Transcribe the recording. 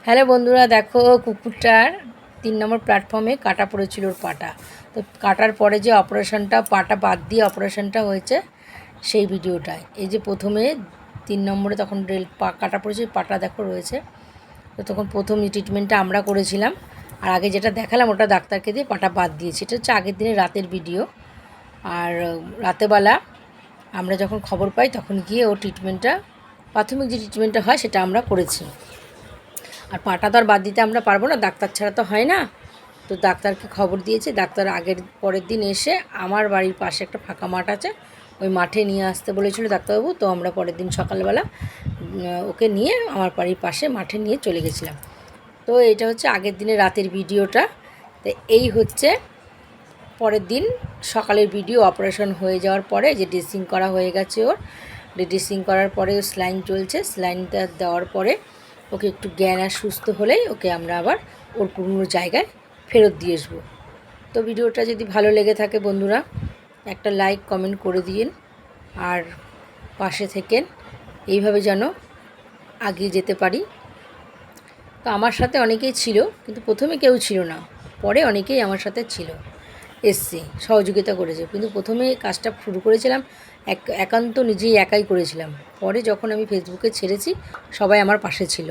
Hello বন্ধুরা, দেখো কুকুরটার 3 নম্বর প্ল্যাটফর্মে কাটা পড়েছিল ওর পাটা। তো কাটার পরে যে অপারেশনটা, পাটা বাদ দিয়ে অপারেশনটা হয়েছে সেই ভিডিওটায়। এই যে প্রথমে 3 নম্বরে তখন কাটা পড়েছে, পাটা দেখো রয়েছে। তো তখন প্রথম ট্রিটমেন্টটা আমরা করেছিলাম, আর আগে যেটা দেখালাম ওটা ডাক্তারকে দিয়ে পাটা বাদ দিয়েছি। এটা হচ্ছে আগের দিনের রাতের ভিডিও। আর রাতেবেলা আমরা যখন খবর পাই তখন গিয়ে ও ট্রিটমেন্টটা, প্রাথমিক যে ট্রিটমেন্টটা হয় সেটা আমরা করেছি। আর পাটা তো আর বাদ দিতে আমরা পারবো না, ডাক্তার ছাড়া তো হয় না। তো ডাক্তারকে খবর দিয়েছে, ডাক্তার পরের দিন এসে আমার বাড়ির পাশে একটা ফাঁকা মাঠ আছে, ওই মাঠে নিয়ে আসতে বলেছিল ডাক্তারবাবু। তো আমরা পরের দিন সকালবেলা ওকে নিয়ে আমার বাড়ির পাশে মাঠে নিয়ে চলে গেছিলাম। তো এটা হচ্ছে আগের দিনের রাতের ভিডিওটা। তো এই হচ্ছে পরের দিন সকালের ভিডিও। অপারেশন হয়ে যাওয়ার পরে যে ড্রেসিং করা হয়ে গেছে, ওর ড্রেসিং করার পরে স্লাইন চলছে, স্লাইনটা দেওয়ার পরে ওকে একটু জ্ঞান আর সুস্থ হলেই ওকে আমরা আবার ওর পুরনো জায়গায় ফেরত দিয়ে আসবো। তো ভিডিওটা যদি ভালো লেগে থাকে বন্ধুরা, একটা লাইক কমেন্ট করে দিন আর পাশে থেকেন, এইভাবে যেন এগিয়ে যেতে পারি। তো আমার সাথে অনেকেই ছিল, কিন্তু প্রথমে কেউ ছিল না, পরে অনেকেই আমার সাথে ছিল, এসছে, সহযোগিতা করেছে। কিন্তু প্রথমে কাজটা শুরু করেছিলাম একান্ত নিজেই একাই করেছিলাম। পরে যখন আমি ফেসবুকে ছেড়েছি সবাই আমার পাশে ছিল।